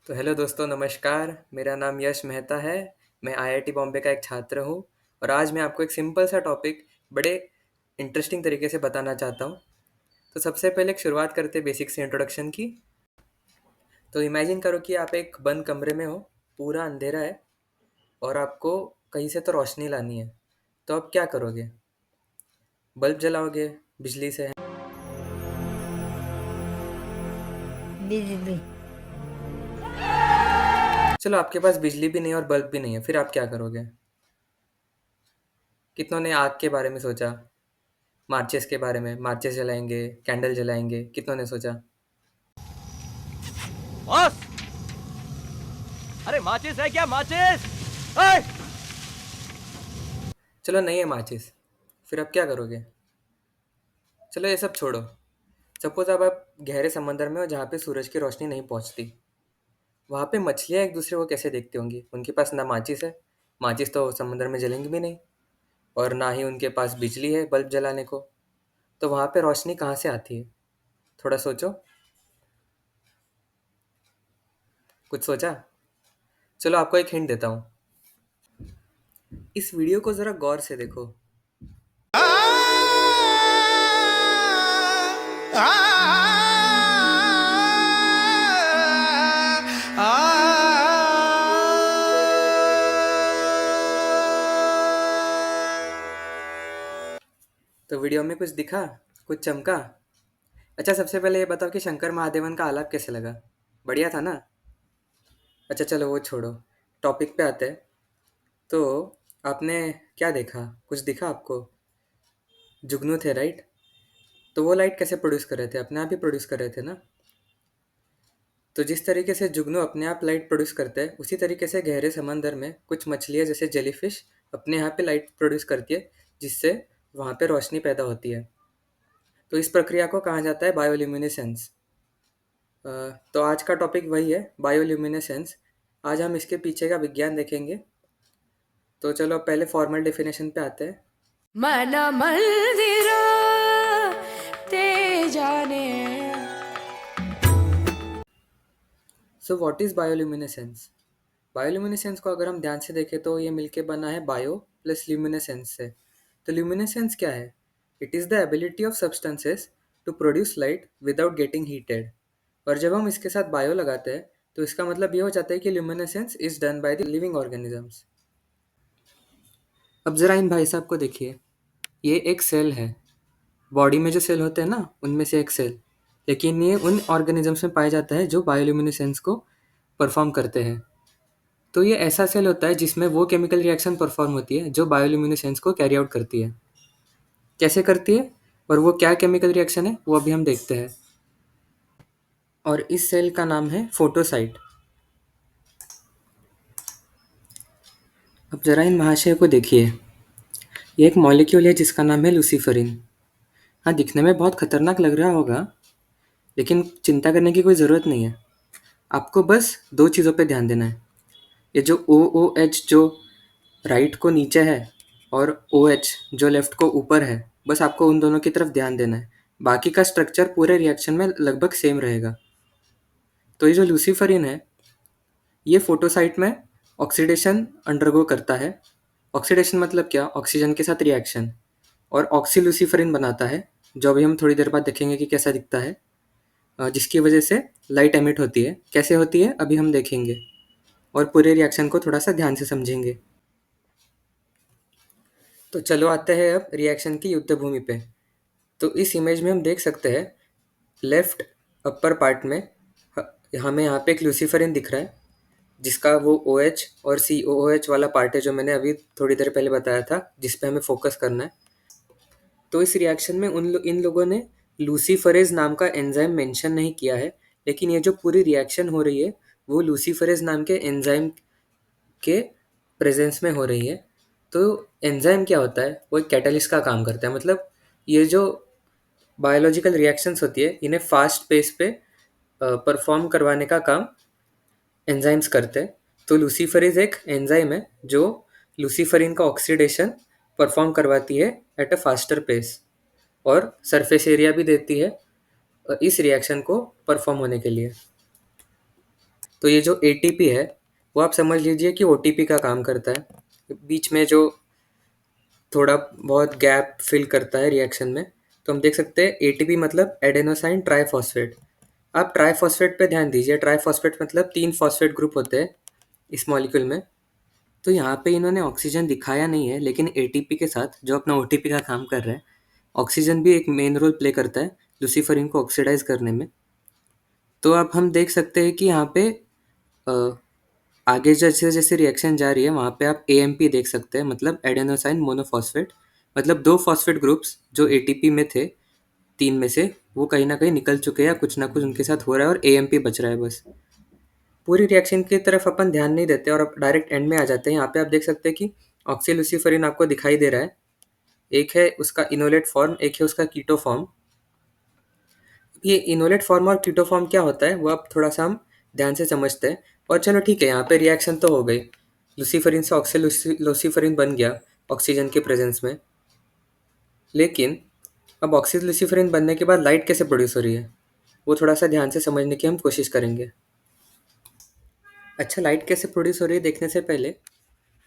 तो हेलो दोस्तों, नमस्कार। मेरा नाम यश मेहता है। मैं आईआईटी बॉम्बे का एक छात्र हूँ और आज मैं आपको एक सिंपल सा टॉपिक बड़े इंटरेस्टिंग तरीके से बताना चाहता हूँ। तो सबसे पहले एक शुरुआत करते हैं बेसिक से इंट्रोडक्शन की। तो इमेजिन करो कि आप एक बंद कमरे में हो, पूरा अंधेरा है और आपको कहीं से तो रोशनी लानी है। तो आप क्या करोगे? बल्ब जलाओगे? बिजली से? बिजली। चलो, आपके पास बिजली भी नहीं और बल्ब भी नहीं है, फिर आप क्या करोगे? कितनों ने आग के बारे में सोचा? माचिस के बारे में, माचिस जलाएंगे, कैंडल जलाएंगे, कितनों ने सोचा? बॉस। अरे माचिस है क्या? माचिस। ए! चलो, नहीं है माचिस, फिर अब क्या करोगे? चलो, ये सब छोड़ो। सपोज अब आप गहरे समंदर में हो जहाँ पे सूरज की रोशनी नहीं पहुँचती। वहाँ पे मछलियाँ एक दूसरे को कैसे देखती होंगी? उनके पास ना माचिस है, माचिस तो समंदर में जलेंगी भी नहीं, और ना ही उनके पास बिजली है बल्ब जलाने को। तो वहाँ पे रोशनी कहाँ से आती है? थोड़ा सोचो। कुछ सोचा? चलो, आपको एक हिंट देता हूँ। इस वीडियो को ज़रा गौर से देखो। तो वीडियो में कुछ दिखा? कुछ चमका? अच्छा, सबसे पहले ये बताओ कि शंकर महादेवन का आलाप कैसे लगा? बढ़िया था ना? अच्छा, चलो वो छोड़ो, टॉपिक पे आते हैं। तो आपने क्या देखा? कुछ दिखा आपको? जुगनू थे, राइट? तो वो लाइट कैसे प्रोड्यूस कर रहे थे? अपने आप ही प्रोड्यूस कर रहे थे ना? तो जिस तरीके से जुगनू अपने आप लाइट प्रोड्यूस करते हैं, उसी तरीके से गहरे समंदर में कुछ मछलियाँ जैसे जेलीफिश अपने यहाँ पे लाइट प्रोड्यूस करती है, जिससे वहाँ पे रोशनी पैदा होती है। तो इस प्रक्रिया को कहा जाता है बायोल्यूमिनेसेंस। तो आज का टॉपिक वही है, बायोल्यूमिनेसेंस। आज हम इसके पीछे का विज्ञान देखेंगे। तो चलो, पहले फॉर्मल डेफिनेशन पे आते हैं। मन मंदिरा ते जाने। So what is bioluminescence? Bioluminescence को अगर हम ध्यान से देखें तो ये मिलके बना है बायो प्लस ल्यूमिनेसेंस से। तो ल्यूमिनेसेंस क्या है? It is the ability of substances to produce light without getting heated. और जब हम इसके साथ बायो लगाते हैं तो इसका मतलब ये हो जाता है कि luminescence is done by the living organisms. अब ज़रा इन भाई साहब को देखिए। ये एक सेल है। बॉडी में जो सेल होते हैं ना, उनमें से एक सेल। लेकिन ये उन ऑर्गेनिजम्स में पाया जाता है जो बायोल्यूमिनेसेंस को परफॉर्म करते हैं। तो ये ऐसा सेल होता है जिसमें वो केमिकल रिएक्शन परफॉर्म होती है जो बायोल्यूमिनेसेंस को कैरी आउट करती है। कैसे करती है और वो क्या केमिकल रिएक्शन है, वो अभी हम देखते हैं। और इस सेल का नाम है फोटोसाइट। अब जरा इन महाशय को देखिए। ये एक मॉलिक्यूल है जिसका नाम है लूसीफरिन। हाँ, दिखने में बहुत खतरनाक लग रहा होगा, लेकिन चिंता करने की कोई ज़रूरत नहीं है। आपको बस दो चीज़ों पे ध्यान देना है। ये जो ओ ओ एच जो राइट को नीचे है और ओ एच जो लेफ्ट को ऊपर है, बस आपको उन दोनों की तरफ ध्यान देना है। बाकी का स्ट्रक्चर पूरे रिएक्शन में लगभग सेम रहेगा। तो ये जो लूसीफरिन है, ये फोटोसाइट में ऑक्सीडेशन अंडरगो करता है। ऑक्सीडेशन मतलब क्या? ऑक्सीजन के साथ रिएक्शन। और ऑक्सीलूसीफरिन बनाता है, जो अभी हम थोड़ी देर बाद देखेंगे कि कैसा दिखता है। जिसकी वजह से लाइट एमिट होती है। कैसे होती है अभी हम देखेंगे, और पूरे रिएक्शन को थोड़ा सा ध्यान से समझेंगे। तो चलो आते हैं अब रिएक्शन की युद्ध भूमि पे। तो इस इमेज में हम देख सकते हैं, लेफ्ट अपर पार्ट में हमें यहाँ पे एक लूसीफरिन दिख रहा है, जिसका वो ओ एच और सी ओ ओ एच वाला पार्ट है जो मैंने अभी थोड़ी देर पहले बताया था, जिस पे हमें फोकस करना है। तो इस रिएक्शन में इन लोगों ने लूसीफरेज नाम का एंजाइम मेंशन नहीं किया है, लेकिन ये जो पूरी रिएक्शन हो रही है वो लूसीफरेज नाम के एंजाइम के प्रेजेंस में हो रही है। तो एंजाइम क्या होता है? वो एक कैटलिस्ट का काम करता है। मतलब ये जो बायोलॉजिकल रिएक्शंस होती है, इन्हें फास्ट पेस पे परफॉर्म करवाने का काम एंजाइम्स करते हैं। तो लूसीफरेज एक एंजाइम है जो लूसीफरिन का ऑक्सीडेशन परफॉर्म करवाती है एट अ फास्टर पेस, और सरफेस एरिया भी देती है इस रिएक्शन को परफॉर्म होने के लिए। तो ये जो एटीपी है वो आप समझ लीजिए कि ओटीपी का काम करता है, बीच में जो थोड़ा बहुत गैप फिल करता है रिएक्शन में। तो हम देख सकते हैं एटीपी मतलब एडेनोसाइन ट्राइफॉस्फेट। आप ट्राइफॉस्फेट पे ध्यान दीजिए, ट्राइफॉस्फेट मतलब 3 फॉस्फेट ग्रुप होते हैं इस मॉलिक्यूल में। तो यहाँ पे इन्होंने ऑक्सीजन दिखाया नहीं है, लेकिन एटीपी के साथ जो अपना ओटीपी का काम कर रहा है, ऑक्सीजन भी एक मेन रोल प्ले करता है लूसीफरिन को ऑक्सीडाइज करने में। तो अब हम देख सकते हैं कि यहाँ पे अ, आगे जैसे जैसे रिएक्शन जा रही है वहाँ पे आप एएमपी देख सकते हैं, मतलब एडेनोसाइन मोनोफॉस्फेट। मतलब 2 फॉस्फेट ग्रुप्स जो एटीपी में थे 3 में से, वो कहीं न कहीं निकल चुके हैं या कुछ ना कुछ उनके साथ हो रहा है और एएमपी बच रहा है बस। पूरी रिएक्शन की तरफ अपन ध्यान नहीं देते और अब डायरेक्ट एंड में आ जाते हैं। यहाँ पे आप देख सकते हैं कि ऑक्सीलूसीफेरिन आपको दिखाई दे रहा है। एक है उसका इनोलेट फॉर्म, एक है उसका कीटो फॉर्म। ये इनोलेट फॉर्म और कीटो फॉर्म क्या होता है वो अब थोड़ा-सा हम ध्यान से समझते हैं। और चलो ठीक है, यहाँ पे रिएक्शन तो हो गई। लूसीफेरिन से ऑक्सीलूसीफेरिन बन गया ऑक्सीजन के प्रेजेंस में। लेकिन अब ऑक्सीलूसीफेरिन बनने के बाद लाइट कैसे प्रोड्यूस हो रही है, वो थोड़ा-सा ध्यान से समझने की हम कोशिश करेंगे। अच्छा, लाइट कैसे प्रोड्यूस हो रही है देखने से पहले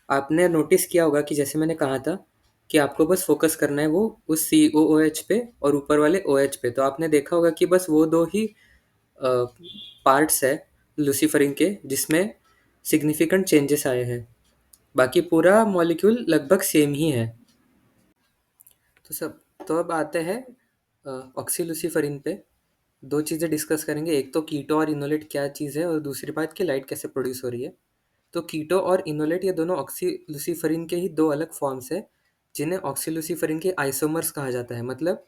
आपने नोटिस किया होगा कि जैसे मैंने कहा था कि आपको बस फोकस करना है वो उस COOH पे और ऊपर वाले OH पे। तो आपने देखा होगा कि बस वो 2 ही पार्ट्स है लूसीफरिन के जिसमें सिग्निफिकेंट चेंजेस आए हैं। बाकी पूरा मॉलिक्यूल लगभग सेम ही है। तो अब आते हैं ऑक्सीलूसीफरिन पे। 2 चीज़ें डिस्कस करेंगे, एक तो कीटो और इनोलेट क्या चीज़ है और दूसरी बात कि लाइट कैसे प्रोड्यूस हो रही है। तो कीटो और इनोलेट ये दोनों ऑक्सीलूसीफरिन के ही 2 अलग फॉर्म्स हैं, जिन्हें ऑक्सीलूसीफरिन के आइसोमर्स कहा जाता है। मतलब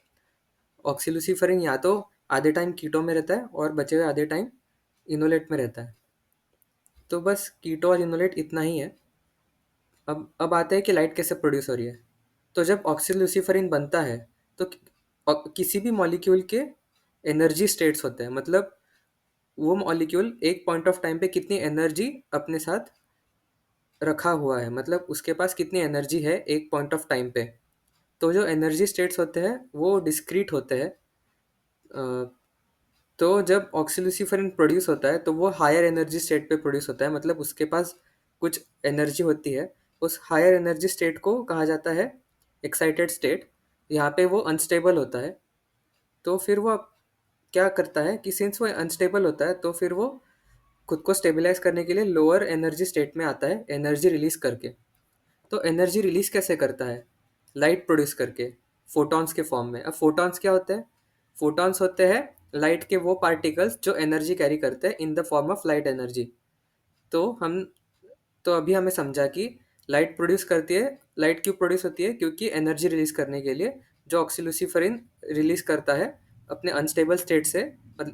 ऑक्सीलूसीफरिन या तो आधे टाइम कीटो में रहता है और बचे हुए आधे टाइम इनोलेट में रहता है। तो बस कीटो और इनोलेट इतना ही है। अब आते हैं कि लाइट कैसे प्रोड्यूस हो रही है। तो जब ऑक्सीलूसीफरिन बनता है तो किसी भी मॉलिक्यूल के एनर्जी स्टेट्स होते हैं। मतलब वो मॉलिक्यूल एक पॉइंट ऑफ टाइम पे कितनी एनर्जी अपने साथ रखा हुआ है, मतलब उसके पास कितनी एनर्जी है एक पॉइंट ऑफ टाइम पे। तो जो एनर्जी स्टेट्स होते हैं वो डिस्क्रीट होते हैं। अ, तो जब ऑक्सीलूसीफेरिन प्रोड्यूस होता है तो वो हायर एनर्जी स्टेट पे प्रोड्यूस होता है, मतलब उसके पास कुछ एनर्जी होती है। उस हायर एनर्जी स्टेट को कहा जाता है एक्साइटेड स्टेट। यहाँ पे वो अनस्टेबल होता है। तो फिर वो क्या करता है कि सिंस वो अनस्टेबल होता है तो फिर वो खुद को स्टेबलाइज करने के लिए लोअर एनर्जी स्टेट में आता है एनर्जी रिलीज करके। तो एनर्जी रिलीज कैसे करता है? लाइट प्रोड्यूस करके, फोटॉन्स के फॉर्म में। अब फोटॉन्स क्या होते हैं? फोटॉन्स होते हैं लाइट के वो पार्टिकल्स जो एनर्जी कैरी करते हैं in the form of light energy. तो हम तो अभी हमें समझा कि लाइट प्रोड्यूस करती है। लाइट क्यों प्रोड्यूस होती है? क्योंकि एनर्जी रिलीज करने के लिए जो ऑक्सीलूसीफरिन रिलीज करता है अपने अनस्टेबल स्टेट से,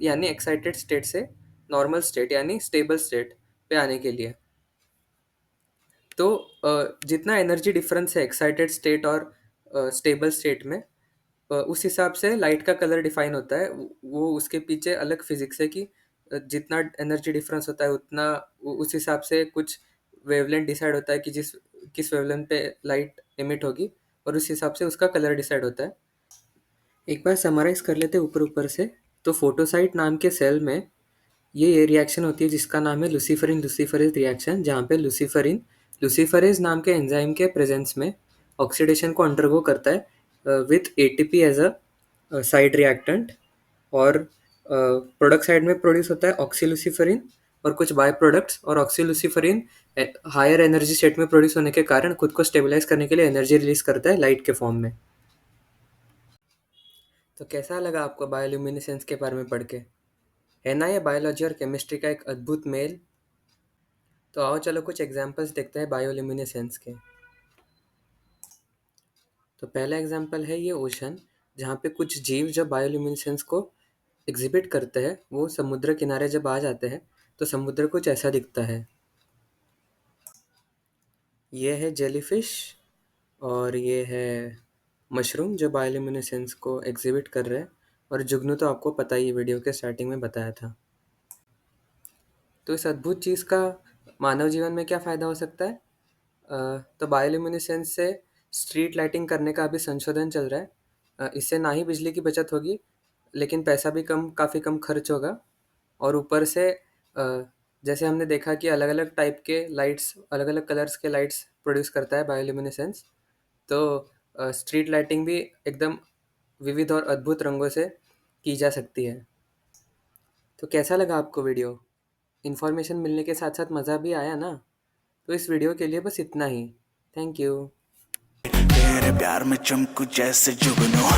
यानी एक्साइटेड स्टेट से नॉर्मल स्टेट यानी स्टेबल स्टेट पे आने के लिए। तो जितना एनर्जी डिफरेंस है एक्साइटेड स्टेट और स्टेबल स्टेट में, उस हिसाब से लाइट का कलर डिफाइन होता है। वो उसके पीछे अलग फिजिक्स है कि जितना एनर्जी डिफरेंस होता है उतना उस हिसाब से कुछ वेवलेंथ डिसाइड होता है कि किस वेवलेंथ पे लाइट एमिट होगी और उस हिसाब से उसका कलर डिसाइड होता है। एक बार समराइज कर लेते हैं ऊपर ऊपर से। तो फोटोसाइट नाम के सेल में ये रिएक्शन होती है जिसका नाम है लूसीफरिन लूसीफरेज रिएक्शन, जहाँ पे लूसीफरिन लूसीफरेज नाम के एंजाइम के प्रेजेंस में ऑक्सीडेशन को अंडरगो करता है with ATP as a side reactant. और प्रोडक्ट साइड में प्रोड्यूस होता है ऑक्सीलूसीफरिन और कुछ बाय प्रोडक्ट्स। और ऑक्सीलूसीफरिन हायर एनर्जी स्टेट में प्रोड्यूस होने के कारण खुद को स्टेबलाइज करने के लिए एनर्जी रिलीज करता है लाइट के फॉर्म में। तो कैसा लगा आपको बायोल्यूमिनेसेंस के बारे में पढ़ के? है ना ये बायोलॉजी और केमिस्ट्री का एक अद्भुत मेल। तो आओ चलो कुछ एग्जांपल्स देखते हैं बायोल्यूमिनेसेंस के। तो पहला एग्जांपल है ये ओशन, जहाँ पे कुछ जीव जब बायोल्यूमिनेसेंस को एग्जिबिट करते हैं, वो समुद्र किनारे जब आ जाते हैं तो समुद्र कुछ ऐसा दिखता है। ये है जेलीफिश और ये है मशरूम जो बायोल्यूमिनेसेंस को एग्जिबिट कर रहे हैं। और जुगनू तो आपको पता ही वीडियो के स्टार्टिंग में बताया था। तो इस अद्भुत चीज़ का मानव जीवन में क्या फ़ायदा हो सकता है? तो बायोल्यूमिनेसेंस से स्ट्रीट लाइटिंग करने का अभी संशोधन चल रहा है। इससे ना ही बिजली की बचत होगी, लेकिन पैसा भी काफ़ी कम खर्च होगा। और ऊपर से जैसे हमने देखा कि अलग-अलग टाइप के लाइट्स, अलग-अलग कलर्स के लाइट्स प्रोड्यूस करता है बायोल्यूमिनेसेंस, तो स्ट्रीट लाइटिंग भी एकदम विविध और अद्भुत रंगों से की जा सकती है। तो कैसा लगा आपको वीडियो? इन्फॉर्मेशन मिलने के साथ-साथ मज़ा भी आया ना? तो इस वीडियो के लिए बस इतना ही। Thank you. तेरे प्यार में चमकू जैसे जुगनू